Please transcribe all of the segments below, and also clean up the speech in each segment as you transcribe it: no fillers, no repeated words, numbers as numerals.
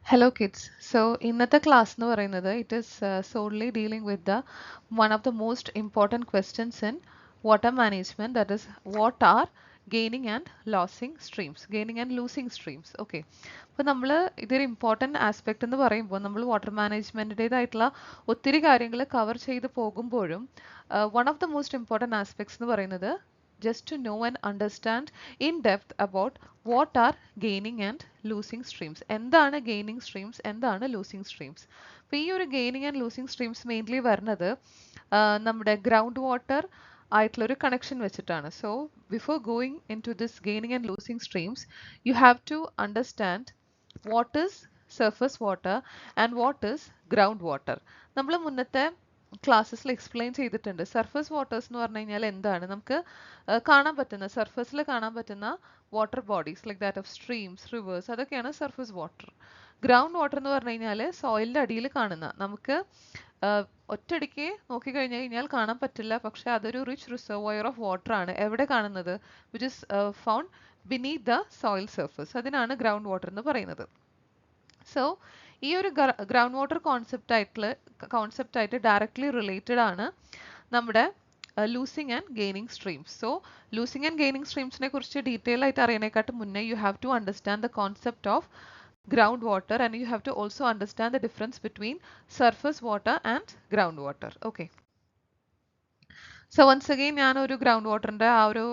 Hello kids. So ഇന്നത്തെ class എന്ന് പറയുന്നത് it is solely dealing with the one of the most important questions in water management, that is what are gaining and losing streams. Gaining and losing streams. Okay. അപ്പോൾ നമ്മൾ ഇതൊരു important aspect എന്ന് പറയുമ്പോൾ നമ്മൾ water മാനേജ്മെൻറ്റിൻ്റെതായിട്ടുള്ള ഒത്തിരി കാര്യങ്ങൾ cover ചെയ്ത് പോകുമ്പോഴും one of the most important aspects എന്ന് പറയുന്നത് just to know and understand in depth about what are gaining and losing streams. എന്താണ് gaining streams, എന്താണ് losing streams. അപ്പോൾ ഈ ഒരു gaining and losing streams mainly വരുന്നത് നമ്മുടെ ഗ്രൗണ്ട് വാട്ടർ ആയിട്ടുള്ള ഒരു കണക്ഷൻ വെച്ചിട്ടാണ്. So before going into this gaining and losing streams you have to understand what is surface water and what is ground water. നമ്മൾ മുന്നത്തെ ക്ലാസ്സസിൽ explain ചെയ്തിട്ടുണ്ട്. Surface waters എന്ന് പറഞ്ഞു കഴിഞ്ഞാൽ എന്താണ്, നമുക്ക് കാണാൻ പറ്റുന്ന സർഫസിൽ കാണാൻ പറ്റുന്ന water bodies like that of streams, reverse, അതൊക്കെയാണ് സർഫസ് വാട്ടർ. ഗ്രൗണ്ട് വാട്ടർ എന്ന് പറഞ്ഞു കഴിഞ്ഞാൽ സോയിലിൻ്റെ അടിയിൽ കാണുന്ന, നമുക്ക് ഒറ്റയടിക്ക് നോക്കിക്കഴിഞ്ഞു കഴിഞ്ഞാൽ കാണാൻ പറ്റില്ല, പക്ഷെ അതൊരു റിച്ച് റിസർവോയർ ഓഫ് വാട്ടർ ആണ്. എവിടെ കാണുന്നത്? Which is found beneath the soil surface. അതിനാണ് ഗ്രൗണ്ട് വാട്ടർ എന്ന് പറയുന്നത്. സോ ഈ ഒരു ഗ്രൗണ്ട് വാട്ടർ കോൺസെപ്റ്റായിട്ട് ഡയറക്ട്ലി റിലേറ്റഡ് ആണ് നമ്മുടെ losing and gaining streams. So losing and gaining സ്ട്രീംസിനെ കുറിച്ച് ഡീറ്റെയിൽ ആയിട്ട് അറിയണേക്കാട്ടും മുന്നേ you have to understand the concept of ground water, and you have to also understand the difference between surface water and groundwater. Okay. So once again ഞാൻ ഒരു ground വാട്ടറിൻ്റെ ആ ഒരു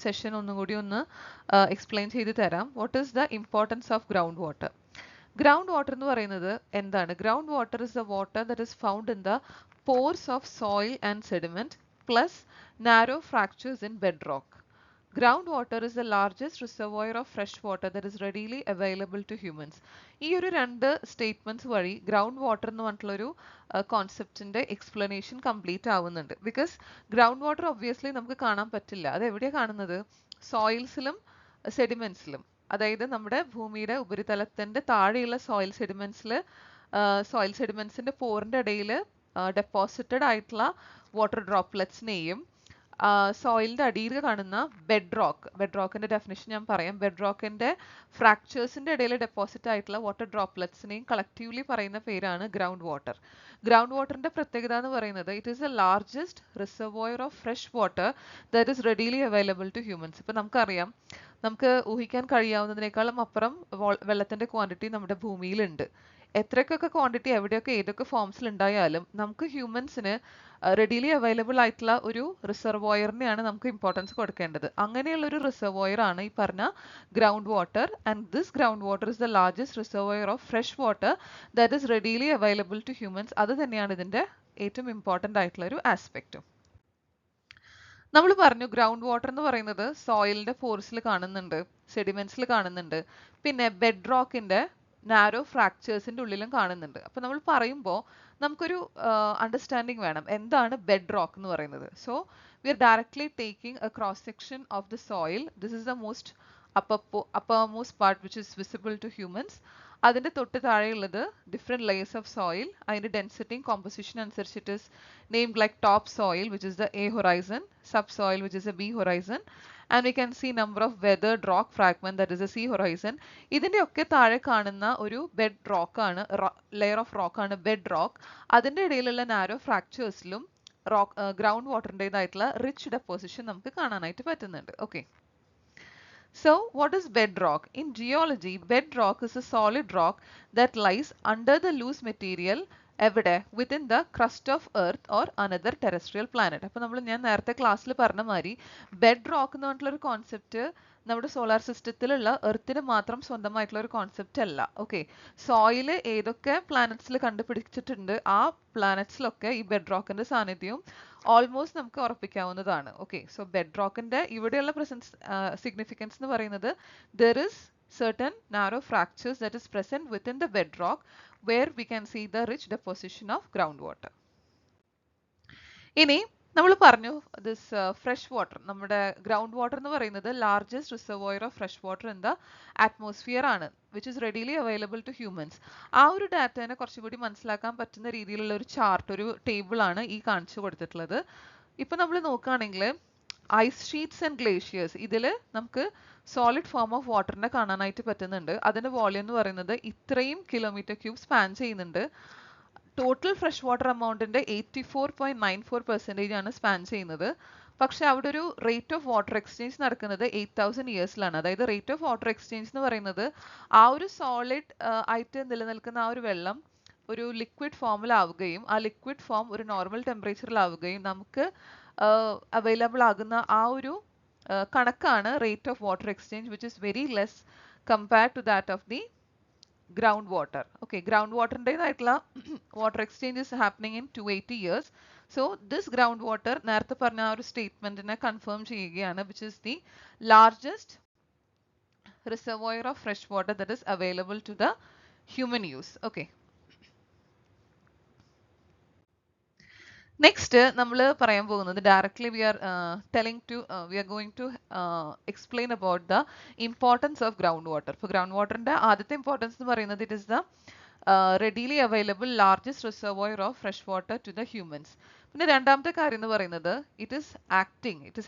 സെഷൻ ഒന്നും കൂടി ഒന്ന് എക്സ്പ്ലെയിൻ ചെയ്ത് തരാം. What is the importance of ground water. Ground water എന്ന് പറയുന്നത് എന്താണ്? Ground water is the water that is found in the pores of soil and sediment plus narrow fractures in bed rock. Groundwater is the largest reservoir of fresh water that is readily available to humans. ഈ ഒരു രണ്ട് statements വഴി ground water എന്ന് പറഞ്ഞിട്ടുള്ളൊരു കോൺസെപ്റ്റിന്റെ explanation complete ആവുന്നുണ്ട്. Because ground water obviously നമുക്ക് കാണാൻ പറ്റില്ല. അത് എവിടെയാണ് കാണുന്നത്? സോയിൽസിലും സെഡിമെന്റ്സിലും. അതായത് നമ്മുടെ ഭൂമിയുടെ ഉപരിതലത്തിന്റെ താഴെയുള്ള സോയിൽ സെഡിമെന്റ്സിന്റെ പോറിന്റെ ഇടയിൽ ഡെപ്പോസിറ്റഡ് ആയിട്ടുള്ള വാട്ടർ ഡ്രോപ്ലെറ്റ്സിനെയും സോയിലിൻ്റെ അടിയിൽ കാണുന്ന ബെഡ് റോക്കിന്റെ ഡെഫിനിഷൻ ഞാൻ പറയാം. ബെഡ് റോക്കിന്റെ ഫ്രാക്ചേഴ്സിന്റെ ഇടയിൽ ഡെപ്പോസിറ്റ് ആയിട്ടുള്ള വാട്ടർ ഡ്രോപ്ലെറ്റ്സിനെയും കളക്റ്റീവ്ലി പറയുന്ന പേരാണ് ഗ്രൗണ്ട് വാട്ടർ. ഗ്രൗണ്ട് വാട്ടറിന്റെ പ്രത്യേകത എന്ന് പറയുന്നത് it is the largest reservoir of fresh water that is readily available to humans. ഇപ്പം നമുക്കറിയാം, നമുക്ക് ഊഹിക്കാൻ കഴിയാവുന്നതിനേക്കാളും അപ്പുറം വെള്ളത്തിന്റെ ക്വാണ്ടിറ്റി നമ്മുടെ ഭൂമിയിലുണ്ട്. എത്രയൊക്കെ ക്വാണ്ടിറ്റി എവിടെയൊക്കെ ഏതൊക്കെ ഫോംസിൽ ഉണ്ടായാലും നമുക്ക് ഹ്യൂമൻസിന് റെഡിലി അവൈലബിൾ ആയിട്ടുള്ള ഒരു റിസർവോയറിനെയാണ് നമുക്ക് ഇമ്പോർട്ടൻസ് കൊടുക്കേണ്ടത്. അങ്ങനെയുള്ള ഒരു റിസർവോയർ ആണ് ഈ പറഞ്ഞ ground water. And this ground water is the largest reservoir of fresh water that is readily available to humans. അത് തന്നെയാണ് ഇതിന്റെ ഏറ്റവും ഇമ്പോർട്ടൻ്റ് ആയിട്ടുള്ള ഒരു ആസ്പെക്റ്റും. നമ്മൾ പറഞ്ഞു ഗ്രൗണ്ട് വാട്ടർ എന്ന് പറയുന്നത് സോയിലിന്റെ പോർസിൽ കാണുന്നുണ്ട്, സെഡിമെന്റ്സിൽ കാണുന്നുണ്ട്, പിന്നെ ബെഡ് റോക്കിന്റെ നാരോ ഫ്രാക്ചേഴ്സിന്റെ ഉള്ളിലും കാണുന്നുണ്ട്. അപ്പൊ നമ്മൾ പറയുമ്പോൾ നമുക്കൊരു അണ്ടർസ്റ്റാൻഡിങ് വേണം, എന്താണ് ബെഡ് റോക്ക് എന്ന് പറയുന്നത്. So we are directly taking a cross section of the soil. This is the most uppermost part which is visible to humans. അതിന്റെ തൊട്ട് താഴെയുള്ളത് ഡിഫറെന്റ് ലേയേഴ്സ് ഓഫ് സോയിൽ. അതിന്റെ ഡെൻസിറ്റിയും കോമ്പോസിഷൻ അനുസരിച്ച് it is named like top soil which is the A horizon, sub soil which is a B horizon, and we can see number of weathered rock fragment that is a sea horizon. ഇതിന്റെ ഒക്കെ താഴെ കാണുന്ന ഒരു bed rock ആണ്, layer of rock ആണ് bed rock. അതിന്റെ ഇടയിലുള്ള narrow ഫ്രാക്ചേഴ്സിലും ground വാട്ടറിൻ്റെതായിട്ടുള്ള rich deposition നമുക്ക് കാണാനായിട്ട് പറ്റുന്നുണ്ട്. Okay. So what is bedrock? In geology, bedrock is a solid rock that lies under the loose material എവിടെ? within the crust of earth or another terrestrial planet. അപ്പോൾ നമ്മൾ ഞാൻ നേരത്തെ ക്ലാസ്സിൽ പറഞ്ഞ മാതിരി ബെഡ് റോക്ക് എന്ന് പറഞ്ഞിട്ടുള്ള ഒരു കോൺസെപ്റ്റ് നമ്മുടെ സോളാർ സിസ്റ്റത്തിലുള്ള എർത്തിന് മാത്രം സ്വന്തമായിട്ടുള്ള ഒരു കോൺസെപ്റ്റ് അല്ല. ഓക്കെ. സോയില് ഏതൊക്കെ പ്ലാനറ്റ്സിൽ കണ്ടുപിടിച്ചിട്ടുണ്ട് ആ പ്ലാനറ്റ്സിലൊക്കെ ഈ ബെഡ് റോക്കിന്റെ സാന്നിധ്യവും ഓൾമോസ്റ്റ് നമുക്ക് ഉറപ്പിക്കാവുന്നതാണ്. ഓക്കെ. സോ ബെഡ് റോക്കിന്റെ ഇവിടെയുള്ള പ്രസൻസ് സിഗ്നിഫിക്കൻസ് എന്ന് പറയുന്നത് there is certain narrow fractures that is present within the bedrock where we can see the rich deposition of groundwater. ഇനി നമ്മൾ പറഞ്ഞു ദിസ് ഫ്രഷ് വാട്ടർ, നമ്മുടെ ഗ്രൗണ്ട് വാട്ടർ എന്ന് പറയുന്നത് largest reservoir of fresh water in the atmosphere ആണ്, which is readily available to humans. ആ ഒരു ഡാറ്റനെ കുറച്ചുകൂടി മനസ്സിലാക്കാൻ പറ്റുന്ന രീതിയിലുള്ള ഒരു ചാർട്ട്, ഒരു ടേബിൾ ആണ് ഈ കാണിച്ചു കൊടുത്തിട്ടുള്ളത്. ഇപ്പൊ നമ്മൾ നോക്കുകയാണെങ്കിൽ ഐസ് ഷീറ്റ്സ് ആൻഡ് ഗ്ലേഷ്യേഴ്സ് ഇതിൽ നമുക്ക് സോളിഡ് ഫോം ഓഫ് വാട്ടറിനെ കാണാനായിട്ട് പറ്റുന്നുണ്ട്. അതിന്റെ വോളിയം എന്ന് പറയുന്നത് ഇത്രയും കിലോമീറ്റർ ക്യൂബ് സ്പാൻ ചെയ്യുന്നുണ്ട്. ടോട്ടൽ ഫ്രഷ് വാട്ടർ എമൗണ്ടിന്റെ 84.94% ആണ് സ്പാൻ ചെയ്യുന്നത്. പക്ഷെ അവിടെ ഒരു റേറ്റ് ഓഫ് വാട്ടർ എക്സ്ചേഞ്ച് നടക്കുന്നത് 8000 ഇയേഴ്സിലാണ്. അതായത് റേറ്റ് ഓഫ് വാട്ടർ എക്സ്ചേഞ്ച് എന്ന് പറയുന്നത് ആ ഒരു സോളിഡ് ആയിട്ട് നിലനിൽക്കുന്ന ആ ഒരു വെള്ളം ഒരു ലിക്വിഡ് ഫോമിലാവുകയും ആ ലിക്വിഡ് ഫോം ഒരു നോർമൽ ടെമ്പറേച്ചറിലാവുകയും നമുക്ക് അവൈലബിൾ ആകുന്ന ആ ഒരു കണക്കാണ് rate of water exchange, which is very less compared to that of the ground water. Okay, ground വാട്ടറിൻ്റെതായിട്ടുള്ള water exchange is happening in 280 years. So this ground water നേരത്തെ പറഞ്ഞ ആ ഒരു സ്റ്റേറ്റ്മെന്റിനെ കൺഫേം ചെയ്യുകയാണ്, which is the largest reservoir of fresh water that is available to the human use. Okay, next നമ്മൾ പറയാൻ പോകുന്നത് directly we are going to explain about the importance of ground water. ഇപ്പോൾ ഗ്രൗണ്ട് വാട്ടറിന്റെ ആദ്യത്തെ importance എന്ന് പറയുന്നത് it is the readily available largest reservoir of fresh water to the humans. പിന്നെ രണ്ടാമത്തെ കാര്യം എന്ന് പറയുന്നത് it is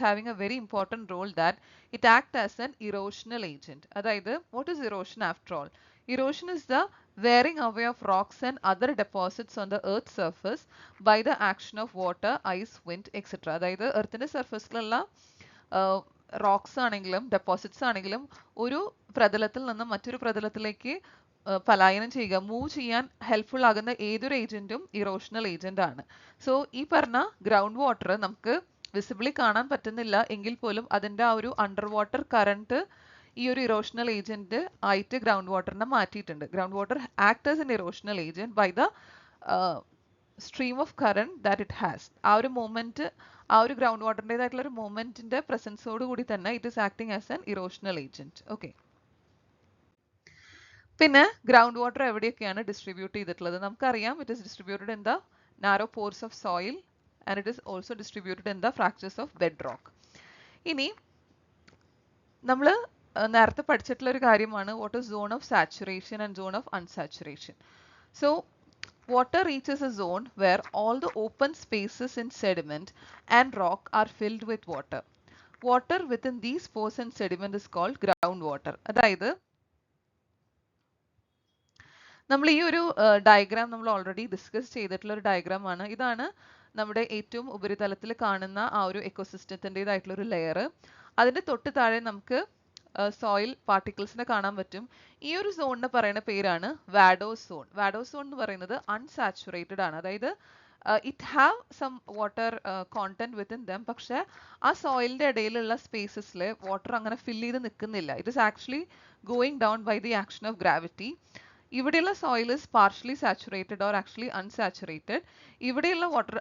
having a very important role that it acts as an erosional agent. അതായത് what is erosion after all? Erosion is the wearing away of rocks and other deposits on the earth's surface by the action of water, ice, wind, etc. അതായത് എർത്തിന്റെ സർഫസിലുള്ള rocks ആണെങ്കിലും deposits ആണെങ്കിലും ഒരു പ്രതലത്തിൽ നിന്ന് മറ്റൊരു പ്രതലത്തിലേക്ക് പലായനം ചെയ്യുക, മൂവ് ചെയ്യാൻ ഹെൽപ്ഫുൾ ആകുന്ന ഏതൊരു ഏജന്റും ഇറോഷണൽ ഏജന്റ് ആണ്. സോ ഈ പറഞ്ഞ ഗ്രൗണ്ട് വാട്ടർ നമുക്ക് വിസിബിളി കാണാൻ പറ്റുന്നില്ല എങ്കിൽ പോലും അതിന്റെ ആ ഒരു അണ്ടർ വാട്ടർ കറന്റ് ഈ ഒരു ഇറോഷണൽ ഏജന്റ് ആയിട്ട് ഗ്രൗണ്ട് വാട്ടറിനെ മാറ്റിയിട്ടുണ്ട്. Ground water act as an erosional agent by the stream of current that it has. ആ ഒരു മൂവ്മെന്റ്, ആ ഒരു ഗ്രൗണ്ട് വാട്ടറിൻ്റെതായിട്ടുള്ള ഒരു മൂവ്മെന്റിന്റെ പ്രസൻസോട് കൂടി തന്നെ it is acting as an erosional agent. Okay, പിന്നെ ഗ്രൗണ്ട് വാട്ടർ എവിടെയൊക്കെയാണ് ഡിസ്ട്രിബ്യൂട്ട് ചെയ്തിട്ടുള്ളത്? നമുക്കറിയാം it is distributed in the narrow pores of soil and it is also distributed in the fractures of bed rock. ഇനി നമ്മൾ നേരത്തെ പഠിച്ചിട്ടുള്ള ഒരു കാര്യമാണ് what is zone of saturation and zone of unsaturation. So water reaches a zone where all the open spaces in sediment and rock are filled with water. Water within these pores and sediment is called groundwater. അതായത് നമ്മൾ ഈ ഒരു diagram നമ്മൾ already discuss ചെയ്തിട്ടുള്ള ഒരു diagram ആണ്. ഇതാണ് നമ്മുടെ ഏറ്റവും ഉപരിതലത്തിൽ കാണുന്ന ആ ഒരു എക്കോസിസ്റ്റത്തിൻ്റെതായിട്ടുള്ള ഒരു ലെയർ. അതിന്റെ തൊട്ട് താഴെ നമുക്ക് സോയിൽ പാർട്ടിക്കിൾസിനെ കാണാൻ പറ്റും. ഈ ഒരു സോണിന് പറയുന്ന പേരാണ് വാഡോസ് സോൺ. വാഡോസ് സോൺ എന്ന് പറയുന്നത് അൺസാച്ചുറേറ്റഡ് ആണ്. അതായത് it have some water content within them, പക്ഷെ ആ സോയിലിന്റെ ഇടയിലുള്ള സ്പേസസിൽ വാട്ടർ അങ്ങനെ ഫില്ല് ചെയ്ത് നിൽക്കുന്നില്ല. It is actually going down by the action of gravity. ഇവിടെയുള്ള soil is partially saturated or actually unsaturated. ഇവിടെയുള്ള വാട്ടർ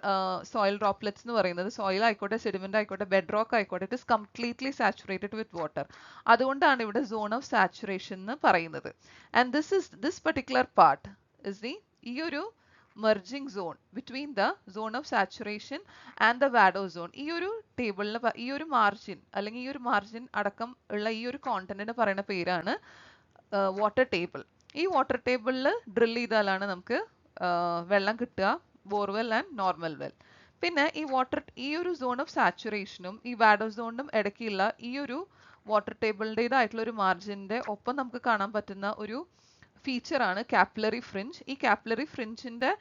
സോയിൽ ഡ്രോപ്ലെറ്റ്സ് എന്ന് പറയുന്നത് സോയിൽ ആയിക്കോട്ടെ, സെഡിമെന്റ് ആയിക്കോട്ടെ, ബെഡ് റോക്ക് ആയിക്കോട്ടെ, it is completely saturated with water. അതുകൊണ്ടാണ് ഇവിടെ സോൺ ഓഫ് സാച്ചുറേഷൻ എന്ന് പറയുന്നത്. And this particular part is the ഈ ഒരു merging zone between the zone of saturation and the vadose zone. ഈ ഒരു ടേബിളിന് ഈ ഒരു മാർജിൻ അല്ലെങ്കിൽ ഈ ഒരു മാർജിൻ അടക്കം ഉള്ള ഈ ഒരു കോണ്ടന്റിന് പറയുന്ന പേരാണ് വാട്ടർ ടേബിൾ. ഈ വാട്ടർ ടേബിളിൽ ഡ്രിൽ ചെയ്താലാണ് നമുക്ക് വെള്ളം കിട്ടുക, ബോർവെൽ ആൻഡ് നോർമൽ വെൽ. പിന്നെ ഈ ഒരു സോൺ ഓഫ് സാച്ചുറേഷനും ഈ വാഡോ സോണിനും ഇടയ്ക്കുള്ള ഈ ഒരു വാട്ടർ ടേബിളിൻ്റെതായിട്ടുള്ള ഒരു മാർജിൻ്റെ ഒപ്പം നമുക്ക് കാണാൻ പറ്റുന്ന ഒരു ഫീച്ചറാണ് കാപ്പിലറി ഫ്രിഞ്ച്. ഈ കാപ്പിലറി ഫ്രിഞ്ചിന്റെ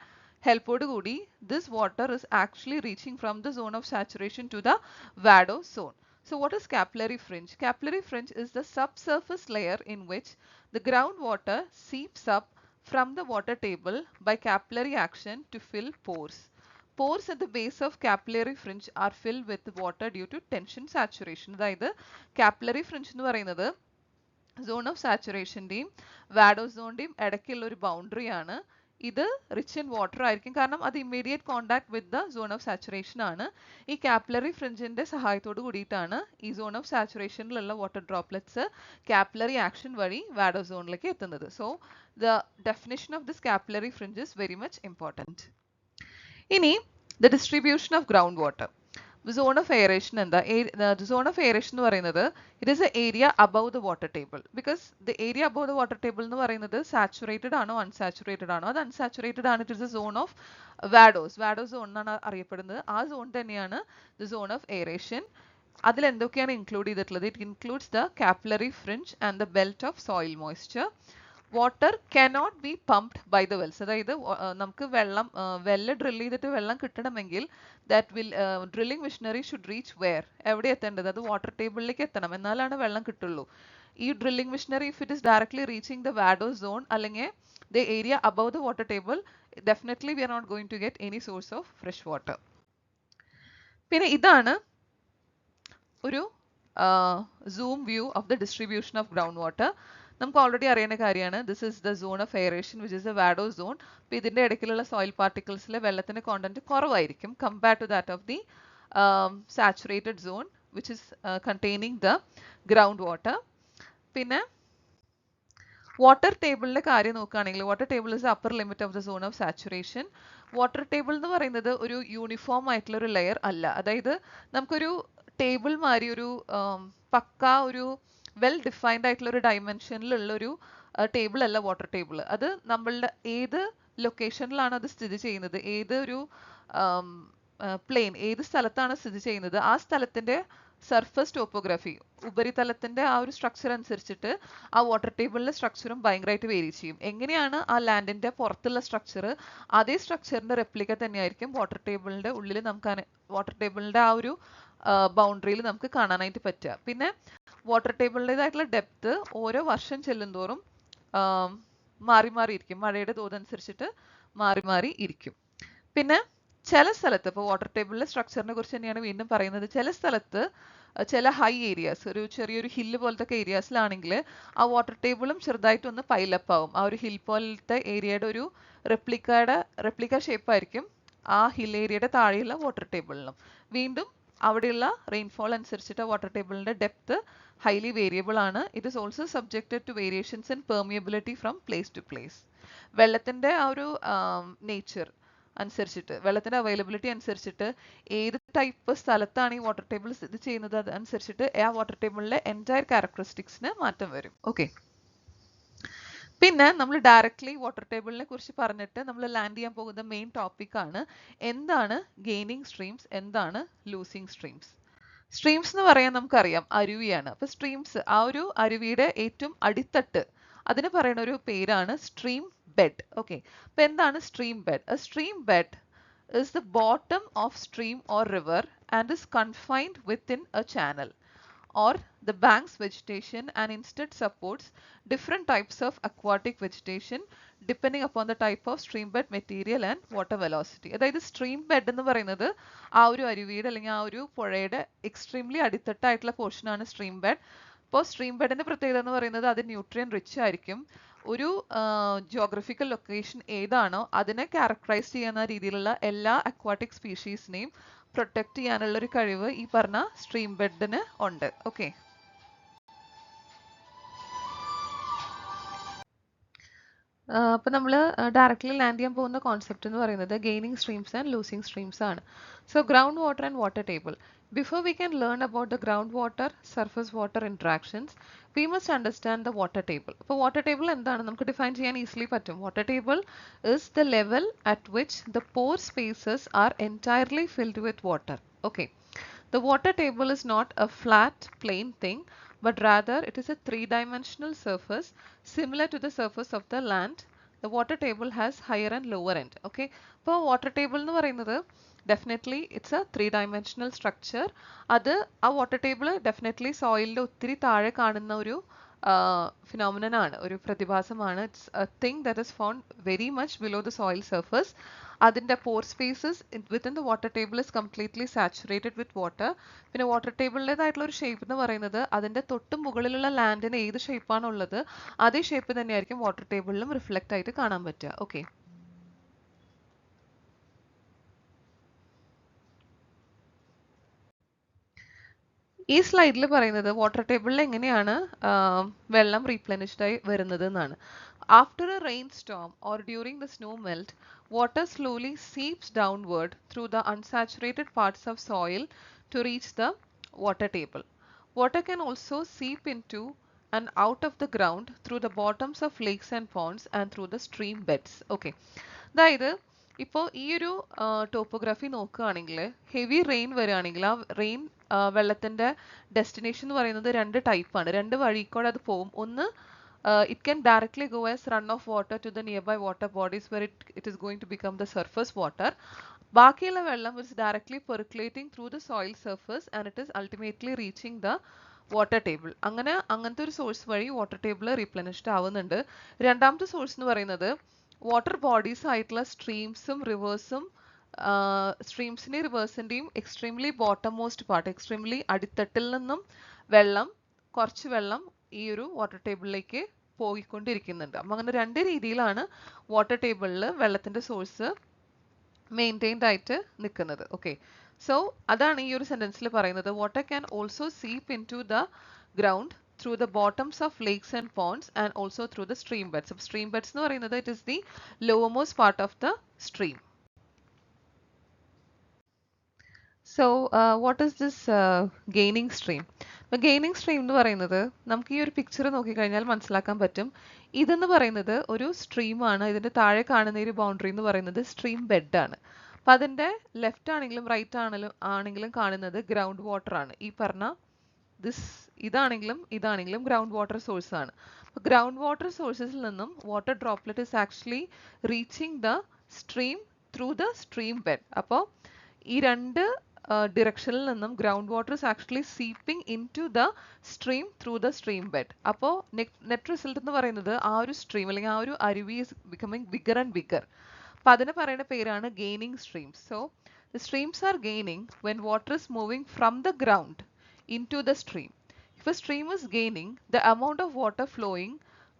ഹെൽപ്പോട് കൂടി this water is actually reaching from the zone of saturation to the vadose zone. So what is capillary fringe? Capillary fringe is the subsurface layer in which the groundwater seeps up from the water table by capillary action to fill pores. Pores at the base of capillary fringe are filled with water due to tension saturation. അതായത് capillary fringe എന്ന് പറയുന്നത് zone of സാച്ചുറേഷന്റെയും വാഡോ സോണിന്റെയും ഇടയ്ക്കുള്ള ഒരു boundary ആണ്. ഇത് rich in water ആയിരിക്കും, കാരണം അത് immediate contact with the zone of saturation ആണ്. ഈ കാപ്പിലറി ഫ്രിഞ്ചിന്റെ സഹായത്തോട് കൂടിയിട്ടാണ് ഈ സോൺ ഓഫ് സാച്ചുറേഷനിലുള്ള വാട്ടർ ഡ്രോപ്ലെറ്റ്സ് കാപ്പിലറി ആക്ഷൻ വഴി വാഡോ സോണിലേക്ക് എത്തുന്നത്. So the definition of this capillary fringe is very much important. ഇനി the distribution of ground water. Zone of aeration എന്താ? സോൺ ഓഫ് എയറേഷൻ എന്ന് പറയുന്നത് it is a area above the water table. Because the area above the water table എന്ന് പറയുന്നത് saturated ആണോ unsaturated ആണോ? അത് unsaturated ആണ്. It is a zone of vadose. Vadose zone എന്നാണ് അറിയപ്പെടുന്നത്. ആ സോൺ തന്നെയാണ് ദ സോൺ ഓഫ് എയറേഷൻ. അതിൽ എന്തൊക്കെയാണ് ഇൻക്ലൂഡ് ചെയ്തിട്ടുള്ളത്? It includes the capillary fringe and the belt of soil moisture. Water cannot be pumped by the wells. അതായത് നമുക്ക് വെള്ളം വെല്ല് ഡ്രിൽ ചെയ്തിട്ട് വെള്ളം കിട്ടണമെങ്കിൽ that will drilling machinery should reach where, എവിടെ എത്തേണ്ടത്? അത് വാട്ടർ ടേബിളിലേക്ക് എത്തണം, എന്നാലാണ് വെള്ളം കിട്ടുള്ളൂ. ഈ drilling machinery if it is directly reaching the vadose zone അല്ലെങ്കിൽ the area above the water table, definitely we are not going to get any source of fresh water. പിന്നെ ഇതാണ് ഒരു zoom view of the distribution of ground water. നമുക്ക് already അറിയുന്ന കാര്യമാണ്, this is the zone of aeration which is the vadose zone. അപ്പോൾ ഇതിൻ്റെ ഇടയ്ക്കുള്ള soil പാർട്ടിക്കിൾസിലെ വെള്ളത്തിൻ്റെ കോണ്ടന്റ് കുറവായിരിക്കും compare to that of the saturated zone which is containing the ground water. പിന്നെ വാട്ടർ ടേബിളിൻ്റെ കാര്യം നോക്കുകയാണെങ്കിൽ water table is upper limit of the zone of saturation. Water table എന്ന് പറയുന്നത് ഒരു യൂണിഫോം ആയിട്ടുള്ള ഒരു ലെയർ അല്ല. അതായത് നമുക്കൊരു ടേബിൾ മാതിരി ഒരു പക്ക ഒരു വെൽ ഡിഫൈൻഡ് ആയിട്ടുള്ള ഒരു ഡയമെൻഷനിലുള്ള ഒരു ടേബിൾ അല്ല വാട്ടർ ടേബിൾ. അത് നമ്മളുടെ ഏത് ലൊക്കേഷനിലാണ് അത് സ്ഥിതി ചെയ്യുന്നത്, ഏത് ഒരു പ്ലെയിൻ ഏത് സ്ഥലത്താണ് സ്ഥിതി ചെയ്യുന്നത്, ആ സ്ഥലത്തിന്റെ സർഫസ് ടോപ്പോഗ്രാഫി ഉപരിതലത്തിന്റെ ആ ഒരു സ്ട്രക്ചർ അനുസരിച്ചിട്ട് ആ വാട്ടർ ടേബിളിലെ സ്ട്രക്ചറും ഭയങ്കരമായിട്ട് വേരി ചെയ്യും. എങ്ങനെയാണ് ആ ലാൻഡിന്റെ പുറത്തുള്ള സ്ട്രക്ചർ, അതേ സ്ട്രക്ചറിന്റെ റെപ്ലിക്ക തന്നെയായിരിക്കും വാട്ടർ ടേബിളിന്റെ ഉള്ളിൽ നമുക്ക് വാട്ടർ ടേബിളിന്റെ ആ ഒരു ബൗണ്ടറിയിൽ നമുക്ക് കാണാനായിട്ട് പറ്റുക. പിന്നെ വാട്ടർ ടേബിളിൻ്റെതായിട്ടുള്ള ഡെപ്ത് ഓരോ വർഷം ചെല്ലുന്തോറും മാറി മാറി ഇരിക്കും, മഴയുടെ തോതനുസരിച്ചിട്ട് മാറി മാറി ഇരിക്കും. പിന്നെ ചില സ്ഥലത്ത് ഇപ്പോൾ വാട്ടർ ടേബിളിലെ സ്ട്രക്ചറിനെ കുറിച്ച് തന്നെയാണ് വീണ്ടും പറയുന്നത്. ചില സ്ഥലത്ത് ചില ഹൈ ഏരിയാസ്, ഒരു ചെറിയൊരു ഹില്ല് പോലത്തെ ഏരിയാസിലാണെങ്കിൽ ആ വാട്ടർ ടേബിളും ചെറുതായിട്ടൊന്ന് പൈലപ്പ് ആവും. ആ ഒരു ഹിൽ പോലത്തെ ഏരിയയുടെ ഒരു റെപ്ലിക്ക ഷേപ്പായിരിക്കും ആ ഹിൽ ഏരിയയുടെ താഴെയുള്ള വാട്ടർ ടേബിളിനും. വീണ്ടും അവിടെയുള്ള റെയിൻഫോൾ അനുസരിച്ചിട്ട് വാട്ടർ ടേബിളിന്റെ ഡെപ്ത് ഹൈലി വേരിയബിൾ ആണ്. It is also subjected to variations in permeability from place to place. വെള്ളത്തിന്റെ ആ ഒരു നേച്ചർ അനുസരിച്ചിട്ട്, വെള്ളത്തിന്റെ അവൈലബിലിറ്റി അനുസരിച്ചിട്ട് ഏത് ടൈപ്പ് സ്ഥലത്താണ് ഈ വാട്ടർ ടേബിൾ സ്ഥിതി ചെയ്യുന്നത് അതനുസരിച്ചിട്ട് ആ വാട്ടർ ടേബിളിലെ എൻറ്റയർ ക്യാരക്ടറിസ്റ്റിക്സിന് മാറ്റം വരും. ഓക്കെ, പിന്നെ നമ്മൾ ഡയറക്ട്ലി വാട്ടർ ടേബിളിനെ കുറിച്ച് പറഞ്ഞിട്ട് നമ്മൾ ലാൻഡ് ചെയ്യാൻ പോകുന്ന മെയിൻ ടോപ്പിക് ആണ് എന്താണ് ഗെയിനിങ് സ്ട്രീംസ്, എന്താണ് ലൂസിങ് സ്ട്രീംസ്. സ്ട്രീംസ് എന്ന് പറയാൻ നമുക്കറിയാം അരുവിയാണ്. അപ്പൊ സ്ട്രീംസ്, ആ ഒരു അരുവിയുടെ ഏറ്റവും അടിത്തട്ട്, അതിന് പറയുന്ന ഒരു പേരാണ് സ്ട്രീം ബെഡ്. ഓക്കെ, അപ്പൊ എന്താണ് stream bed? A stream bed is the bottom of stream or river and is confined within a channel or the bank's vegetation and instead supports different types of aquatic vegetation depending upon the type of stream bed material and water velocity. അതായത് stream bed എന്ന് പറയുന്നത് ആ ഒരു അരുവിയുടെ അല്ലെങ്കിൽ ആ ഒരു പുഴയുടെ extremely അടിത്തട്ടായിട്ടുള്ള portion ആണ് സ്ട്രീം ബെഡ്. അപ്പോൾ സ്ട്രീം ബെഡിന്റെ പ്രത്യേകത എന്ന് പറയുന്നത് അത് ന്യൂട്രിയൻ റിച്ച് ആയിരിക്കും. ഒരു ജിയോഗ്രഫിക്കൽ ലൊക്കേഷൻ ഏതാണോ അതിനെ ക്യാരക്ടറൈസ് ചെയ്യുന്ന രീതിയിലുള്ള എല്ലാ അക്വാട്ടിക് സ്പീഷീസിനെയും പ്രൊട്ടക്ട് ചെയ്യാനുള്ള ഒരു കഴിവ് ഈ പറഞ്ഞ സ്ട്രീം ബെഡിന് ഉണ്ട്. ഓക്കെ, അപ്പൊ നമ്മൾ ഡയറക്ട്ലി ലാൻഡ് ചെയ്യാൻ പോകുന്ന കോൺസെപ്റ്റ് എന്ന് പറയുന്നത് gaining streams and losing streams ആണ്. So ground water and water table. Before we can learn about the groundwater surface water interactions, we must understand the water table. അപ്പോൾ water table എന്താണ് നമുക്ക് define ചെയ്യാൻ easily പറ്റും. Water table is the level at which the pore spaces are entirely filled with water. Okay, the water table is not a flat plain thing, but rather it is a three-dimensional surface similar to the surface of the land. The water table has higher and lower end. Okay, അപ്പോൾ water table എന്ന് പറയുന്നത് definitely it's A three-dimensional structure. അത് ആ water table definitely സോയിലിൻ്റെ ഒത്തിരി താഴെ കാണുന്ന ഒരു phenomenon ആണ്, ഒരു പ്രതിഭാസമാണ്. It's a thing that is found very much below the soil surface. അതിൻ്റെ pore spaces within the water table is completely saturated with water. പിന്നെ വാട്ടർ ടേബിളിൻ്റെതായിട്ടുള്ള ഒരു ഷേപ്പ് എന്ന് പറയുന്നത് അതിൻ്റെ തൊട്ട് മുകളിലുള്ള ലാൻഡിന് ഏത് ഷേപ്പാണുള്ളത് അതേ ഷേപ്പ് തന്നെയായിരിക്കും വാട്ടർ ടേബിളിലും റിഫ്ലക്റ്റ് ആയിട്ട് കാണാൻ പറ്റുക. ഓക്കെ, ഈ സ്ലൈഡിൽ പറയുന്നത് വാട്ടർ ടേബിളിൽ എങ്ങനെയാണ് വെള്ളം റീപ്ലനിഷ്ഡ് ആയി വരുന്നത് എന്നാണ്. After A rain Storm or during the snow melt, water slowly seeps downward through the unsaturated parts of soil to reach the water table. Water can also seep into and out of the ground through the bottoms of lakes and ponds and through the stream beds. Okay, അതായത് ഇപ്പോൾ ഈ ഒരു topography നോക്കുകയാണെങ്കിൽ heavy rain വരികയാണെങ്കിൽ ആ rain വെള്ളത്തിന്റെ destination എന്ന് പറയുന്നത് രണ്ട് ടൈപ്പാണ്, രണ്ട് വഴിക്കൂടെ അത് പോവും. ഒന്ന് it can directly go as runoff water to the nearby water bodies where it is going to become the surface water. ബാക്കിയുള്ള വെള്ളം is directly percolating through the soil surface and it is ultimately reaching the water table. അങ്ങനത്തെ ഒരു source വഴി water table റീപ്ലനിഷ്ഡ് ആവുന്നുണ്ട്. രണ്ടാമത്തെ source എന്ന് പറയുന്നത് water bodies ആയിട്ടുള്ള സ്ട്രീംസും റിവേഴ്സും, സ്ട്രീംസിന്റെയും റിവേഴ്സിന്റെയും extremely bottom most part, extremely അടിത്തട്ടിൽ നിന്നും കുറച്ച് വെള്ളം ഈ ഒരു വാട്ടർ ടേബിളിലേക്ക് പോയിക്കൊണ്ടിരിക്കുന്നുണ്ട്. അപ്പം അങ്ങനെ രണ്ട് രീതിയിലാണ് വാട്ടർ ടേബിളിൽ വെള്ളത്തിന്റെ സോഴ്സ് മെയിൻറ്റെയിൻഡ് ആയിട്ട് നിൽക്കുന്നത്. ഓക്കെ, സോ അതാണ് ഈ ഒരു സെന്റൻസിൽ പറയുന്നത്. Water can also seep into the ground through the bottoms of lakes and ponds and also through the stream beds. So stream beds എന്ന് പറയുന്നത് it is the lowermost part of the stream. So what is this gaining stream? Gaining stream എന്ന് പറയുന്നത് നമുക്ക് ഈ ഒരു picture നോക്കിക്കഴിഞ്ഞാൽ മനസ്സിലാക്കാൻ പറ്റും. ഇതെന്ന് പറയുന്നത് ഒരു സ്ട്രീമാണ്. ഇതിന്റെ താഴെ കാണുന്ന ഒരു ബൗണ്ടറി എന്ന് പറയുന്നത് സ്ട്രീം ബെഡ് ആണ്. അപ്പൊ അതിന്റെ ലെഫ്റ്റ് ആണെങ്കിലും റൈറ്റ് ആണെങ്കിലും കാണുന്നത് ഗ്രൗണ്ട് വാട്ടർ ആണ്. ഈ പറഞ്ഞ ഇതാണെങ്കിലും ഗ്രൗണ്ട് വാട്ടർ സോഴ്സ് ആണ്. ഗ്രൗണ്ട് വാട്ടർ സോഴ്സസിൽ നിന്നും water droplet is actually reaching the stream through the stream bed. അപ്പോൾ ഈ രണ്ട് directional നിന്നും ground water is actually seeping into the stream through the stream bed. അപ്പോൾ നെറ്റ് റിസൾട്ട് എന്ന് പറയുന്നത് ആ ഒരു സ്ട്രീം അല്ലെങ്കിൽ ആ ഒരു അരുവി is becoming bigger and bigger. അപ്പൊ അതിന് പറയുന്ന പേരാണ് gaining streams. So the streams are gaining when water is moving from the ground into the stream. If a stream is gaining, the amount of water flowing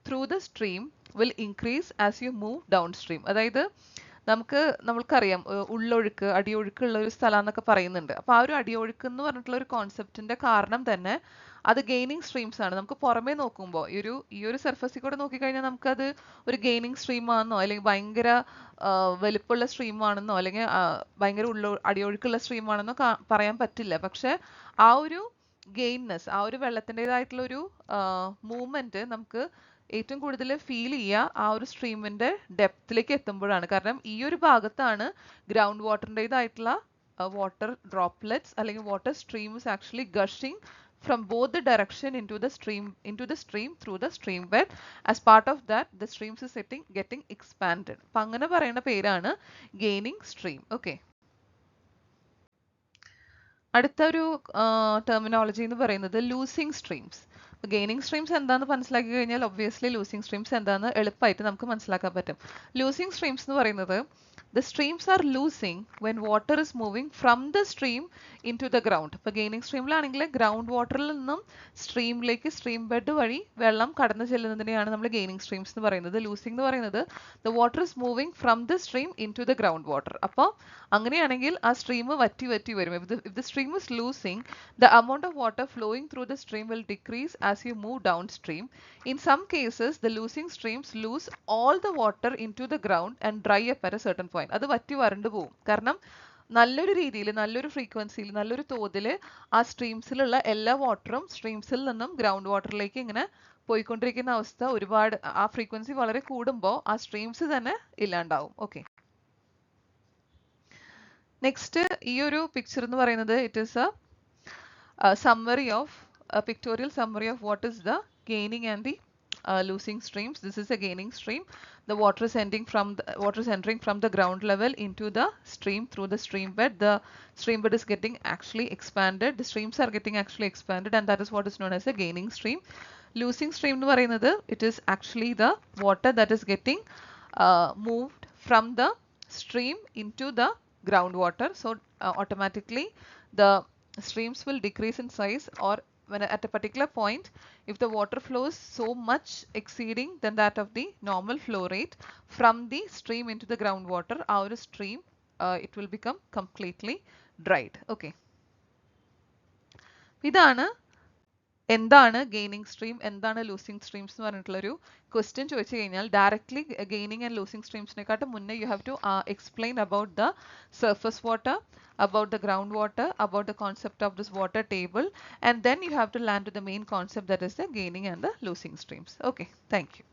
through the stream will increase as you move downstream. അതായത് നമ്മൾക്കറിയാം ഉള്ളൊഴുക്ക് അടിയൊഴുക്കുള്ള ഒരു സ്ഥലം എന്നൊക്കെ പറയുന്നുണ്ട്. അപ്പൊ ആ ഒരു അടിയൊഴുക്ക് എന്ന് പറഞ്ഞിട്ടുള്ള ഒരു കോൺസെപ്റ്റിന്റെ കാരണം തന്നെ അത് ഗെയിനിങ് സ്ട്രീംസ് ആണ്. നമുക്ക് പുറമേ നോക്കുമ്പോൾ ഈ ഒരു സർഫസിൽ കൂടെ നോക്കിക്കഴിഞ്ഞാൽ നമുക്കത് ഒരു ഗെയിനിങ് സ്ട്രീം ആണെന്നോ അല്ലെങ്കിൽ ഭയങ്കര വലുപ്പമുള്ള സ്ട്രീം ആണെന്നോ അല്ലെങ്കിൽ ഭയങ്കര അടിയൊഴുക്കുള്ള സ്ട്രീം ആണെന്നോ പറയാൻ പറ്റില്ല. പക്ഷെ ആ ഒരു ഗെയിൻനെസ്, ആ ഒരു വെള്ളത്തിൻ്റെതായിട്ടുള്ള ഒരു മൂവ്മെന്റ് നമുക്ക് ഏറ്റവും കൂടുതൽ ഫീൽ ചെയ്യുക ആ ഒരു സ്ട്രീമിന്റെ ഡെപ്തിലേക്ക് എത്തുമ്പോഴാണ്. കാരണം ഈ ഒരു ഭാഗത്താണ് ഗ്രൗണ്ട് വാട്ടറിൻ്റെതായിട്ടുള്ള വാട്ടർ ഡ്രോപ്ലെറ്റ്സ് അല്ലെങ്കിൽ water stream is actually gushing from both the direction into the stream through the stream bed. As part of that, the streams is getting expanded. അപ്പൊ അങ്ങനെ പറയുന്ന പേരാണ് gaining stream. Okay. അടുത്ത ഒരു terminology എന്ന് പറയുന്നത് losing streams. Gaining streams എന്താണെന്ന് മനസ്സിലാക്കി കഴിഞ്ഞാൽ ഒബ്വിയസ്ലി ലൂസിംഗ് സ്ട്രീംസ് എന്താണെന്ന് എളുപ്പമായിട്ട് നമുക്ക് മനസ്സിലാക്കാൻ പറ്റും. ലൂസിംഗ് സ്ട്രീംസ് എന്ന് പറയുന്നത് the streams are losing when water is moving from the stream into the ground. ഇപ്പോൾ ഗെയിനിങ് സ്ട്രീമിലാണെങ്കിൽ ഗ്രൗണ്ട് വാട്ടറിൽ നിന്നും സ്ട്രീമിലേക്ക് സ്ട്രീം ബെഡ് വഴി വെള്ളം കടന്നു ചെല്ലുന്നതിനെയാണ് നമ്മൾ ഗെയിനിങ് സ്ട്രീംസ് എന്ന് പറയുന്നത്. ലൂസിംഗ് എന്ന് പറയുന്നത് the water is moving from the stream into the ground water. അപ്പോൾ അങ്ങനെയാണെങ്കിൽ ആ സ്ട്രീം വറ്റി വരും. If the stream is losing, the amount of water flowing through the stream will decrease as you move downstream. In some cases, the losing streams lose all the water into the ground and dry up at a certain point. അത് വറ്റി വരണ്ടു പോകും. കാരണം നല്ലൊരു രീതിയിൽ, നല്ലൊരു ഫ്രീക്വൻസിയിൽ, നല്ലൊരു തോതിൽ ആ സ്ട്രീംസിലുള്ള എല്ലാ വാട്ടറും സ്ട്രീംസിൽ നിന്നും ഗ്രൗണ്ട് വാട്ടറിലേക്ക് ഇങ്ങനെ പോയിക്കൊണ്ടിരിക്കുന്ന അവസ്ഥ ഒരുപാട്, ആ ഫ്രീക്വൻസി വളരെ കൂടുമ്പോൾ ആ സ്ട്രീംസ് തന്നെ ഇല്ലാണ്ടാവും. ഓക്കെ, നെക്സ്റ്റ് ഈ ഒരു പിക്ചർ എന്ന് പറയുന്നത് it is a pictorial summary of what is the gaining and the losing streams. This is a gaining stream. The water is entering from the ground level into the stream through the stream bed. The stream bed is getting actually expanded. The streams are getting actually expanded, and that is what is known as a gaining stream. Losing stream എന്ന് പറയുന്നത് it is actually the water that is getting moved from the stream into the groundwater. So automatically the streams will decrease in size, or when at a particular point, if the water flows so much exceeding than that of the normal flow rate from the stream into the groundwater, our stream it will become completely dried. Okay, ഇതാണ് എന്താണ് gaining stream, എന്താണ് losing streams എന്ന് പറഞ്ഞിട്ടുള്ളൊരു question ചോദിച്ചു കഴിഞ്ഞാൽ directly gaining and losing സ്ട്രീംസിനെക്കാട്ടും മുന്നേ you have to explain about the surface water, about the groundwater, about the concept of this water table, and then you have to land to the main concept, that is the gaining and the losing streams. Okay, thank you.